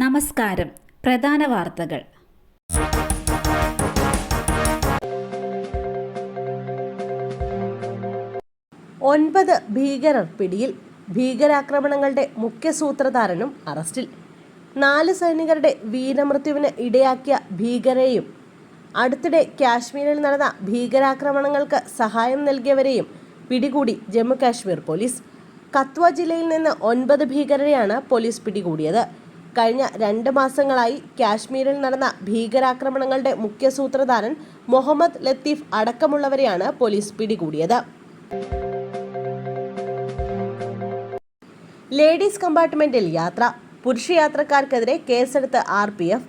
നമസ്കാരം. പ്രധാന വാർത്തകൾ. ഒൻപത് ഭീകരർ പിടിയിൽ. ഭീകരാക്രമണങ്ങളുടെ മുഖ്യ സൂത്രധാരനും അറസ്റ്റിൽ. 4 സൈനികരുടെ വീരമൃത്യുവിന് ഇടയാക്കിയ ഭീകരരെയും അടുത്തിടെ കാശ്മീരിൽ നടന്ന ഭീകരാക്രമണങ്ങൾക്ക് സഹായം നൽകിയവരെയും പിടികൂടി ജമ്മു കാശ്മീർ പോലീസ്. കത്വ ജില്ലയിൽ നിന്ന് 9 ഭീകരരെയാണ് പോലീസ് പിടികൂടിയത്. കഴിഞ്ഞ 2 മാസങ്ങളായി കാശ്മീരിൽ നടന്ന ഭീകരാക്രമണങ്ങളുടെ മുഖ്യ സൂത്രധാരൻ മുഹമ്മദ് ലത്തീഫ് അടക്കമുള്ളവരെയാണ് പോലീസ് പിടികൂടിയത്. ലേഡീസ് കമ്പാർട്ട്മെന്റിൽ യാത്ര. പുരുഷ യാത്രക്കാർക്കെതിരെ കേസെടുത്ത് RPF.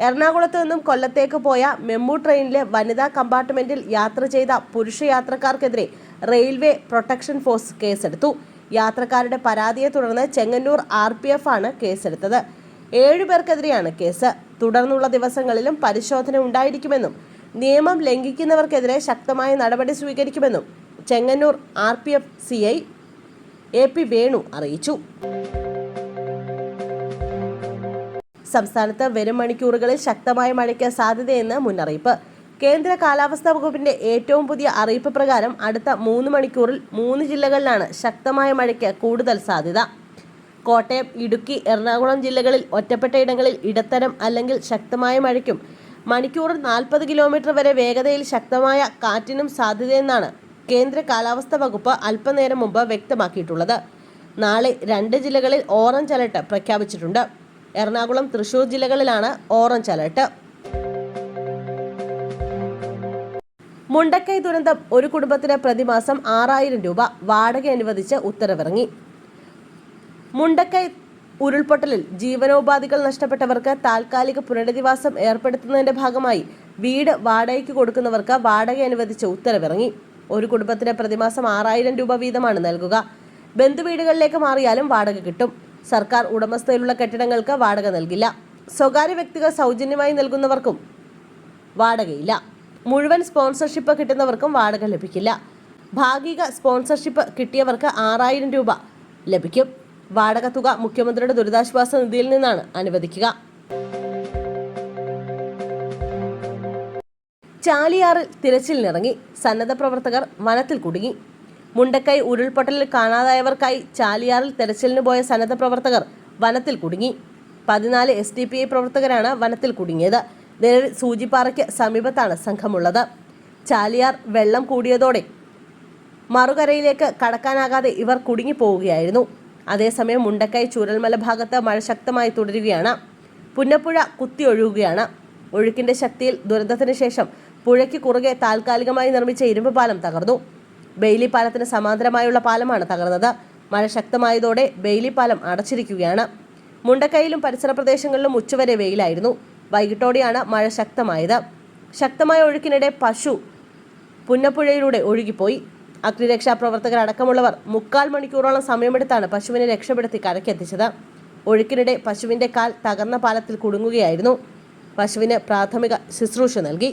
എറണാകുളത്ത് നിന്നും കൊല്ലത്തേക്ക് പോയ മെമു ട്രെയിനിലെ വനിതാ കമ്പാർട്ട്മെന്റിൽ യാത്ര ചെയ്ത പുരുഷ യാത്രക്കാർക്കെതിരെ റെയിൽവേ പ്രൊട്ടക്ഷൻ ഫോഴ്സ് കേസെടുത്തു. യാത്രക്കാരുടെ പരാതിയെ തുടർന്ന് ചെങ്ങന്നൂർ RPF ആണ് കേസെടുത്തത്. 7 പേർക്കെതിരെയാണ് കേസ്. തുടർന്നുള്ള ദിവസങ്ങളിലും പരിശോധന ഉണ്ടായിരിക്കുമെന്നും നിയമം ലംഘിക്കുന്നവർക്കെതിരെ ശക്തമായ നടപടി സ്വീകരിക്കുമെന്നും Chengannur RPF CI AP Venu അറിയിച്ചു. സംസ്ഥാനത്ത് വരും മണിക്കൂറുകളിൽ ശക്തമായ മഴയ്ക്ക് സാധ്യതയെന്ന് മുന്നറിയിപ്പ്. കേന്ദ്ര കാലാവസ്ഥാ വകുപ്പിന്റെ ഏറ്റവും പുതിയ അറിയിപ്പ് പ്രകാരം അടുത്ത 3 മണിക്കൂറിൽ 3 ജില്ലകളിലാണ് ശക്തമായ മഴയ്ക്ക് കൂടുതൽ സാധ്യത. കോട്ടയം, ഇടുക്കി, എറണാകുളം ജില്ലകളിൽ ഒറ്റപ്പെട്ട ഇടങ്ങളിൽ ഇടത്തരം അല്ലെങ്കിൽ ശക്തമായ മഴയ്ക്കും മണിക്കൂറിൽ 40 കിലോമീറ്റർ വരെ വേഗതയിൽ ശക്തമായ കാറ്റിനും സാധ്യതയെന്നാണ് കേന്ദ്ര കാലാവസ്ഥാ വകുപ്പ് അല്പനേരം മുമ്പ് വ്യക്തമാക്കിയിട്ടുള്ളത്. നാളെ 2 ജില്ലകളിൽ ഓറഞ്ച് അലർട്ട് പ്രഖ്യാപിച്ചിട്ടുണ്ട്. എറണാകുളം, തൃശൂർ ജില്ലകളിലാണ് ഓറഞ്ച് അലർട്ട്. മുണ്ടക്കൈ ദുരന്തം. ഒരു കുടുംബത്തിന് പ്രതിമാസം 6000 രൂപ വാടക അനുവദിച്ച് ഉത്തരവിറങ്ങി. മുണ്ടക്കൈ ഉരുൾപൊട്ടലിൽ ജീവനോപാധികൾ നഷ്ടപ്പെട്ടവർക്ക് താൽക്കാലിക പുനരധിവാസം ഏർപ്പെടുത്തുന്നതിന്റെ ഭാഗമായി വീട് വാടകയ്ക്ക് കൊടുക്കുന്നവർക്ക് വാടക അനുവദിച്ച് ഉത്തരവിറങ്ങി. ഒരു കുടുംബത്തിന് പ്രതിമാസം 6000 രൂപ വീതമാണ് നൽകുക. ബന്ധുവീടുകളിലേക്ക് മാറിയാലും വാടക കിട്ടും. സർക്കാർ ഉടമസ്ഥയിലുള്ള കെട്ടിടങ്ങൾക്ക് വാടക നൽകില്ല. സ്വകാര്യ വ്യക്തികൾ സൗജന്യമായി നൽകുന്നവർക്കും വാടകയില്ല. മുഴുവൻ സ്പോൺസർഷിപ്പ് കിട്ടുന്നവർക്കും വാടക ലഭിക്കില്ല. ഭാഗിക സ്പോൺസർഷിപ്പ് കിട്ടിയവർക്ക് 6000 രൂപ ലഭിക്കും. വാടക തുക മുഖ്യമന്ത്രിയുടെ ദുരിതാശ്വാസ നിധിയിൽ നിന്നാണ് അനുവദിക്കുക. ചാലിയാറിൽ തിരച്ചിലിനിറങ്ങി. സന്നദ്ധ പ്രവർത്തകർ വനത്തിൽ കുടുങ്ങി. മുണ്ടക്കൈ ഉരുൾപൊട്ടലിൽ കാണാതായവർക്കായി ചാലിയാറിൽ തെരച്ചിലിന് പോയ സന്നദ്ധ പ്രവർത്തകർ വനത്തിൽ കുടുങ്ങി. 14 SDPI പ്രവർത്തകരാണ് വനത്തിൽ കുടുങ്ങിയത്. നിലവിൽ സൂചിപ്പാറയ്ക്ക് സമീപത്താണ് സംഘമുള്ളത്. ചാലിയാർ വെള്ളം കൂടിയതോടെ മറുകരയിലേക്ക് കടക്കാനാകാതെ ഇവർ കുടുങ്ങിപ്പോവുകയായിരുന്നു. അതേസമയം മുണ്ടക്കൈ ചൂരൽമല ഭാഗത്ത് മഴ ശക്തമായി തുടരുകയാണ്. പുന്നപ്പുഴ കുത്തിയൊഴുകുകയാണ്. ഒഴുക്കിന്റെ ശക്തിയിൽ ദുരന്തത്തിന് ശേഷം പുഴയ്ക്ക് കുറുകെ താൽക്കാലികമായി നിർമ്മിച്ച ഇരുമ്പ് പാലം തകർന്നു. ബെയിലി പാലത്തിന് സമാന്തരമായുള്ള പാലമാണ് തകർന്നത്. മഴ ശക്തമായതോടെ ബെയിലി പാലം അടച്ചിരിക്കുകയാണ്. മുണ്ടക്കൈയിലും പരിസര പ്രദേശങ്ങളിലും ഉച്ചവരെ വെയിലായിരുന്നു. വൈകിട്ടോടെയാണ് മഴ ശക്തമായത്. ശക്തമായ ഒഴുക്കിനിടെ പശു പുന്നപ്പുഴയിലൂടെ ഒഴുകിപ്പോയി. അഗ്നിരക്ഷാ പ്രവർത്തകർ അടക്കമുള്ളവർ 3/4 മണിക്കൂറോളം സമയമെടുത്താണ് പശുവിനെ രക്ഷപ്പെടുത്തി കരയ്ക്കെത്തിച്ചത്. ഒഴുക്കിനിടെ പശുവിന്റെ കാൽ തകർന്ന പാലത്തിൽ കുടുങ്ങുകയായിരുന്നു. പശുവിന് പ്രാഥമിക ശുശ്രൂഷ നൽകി.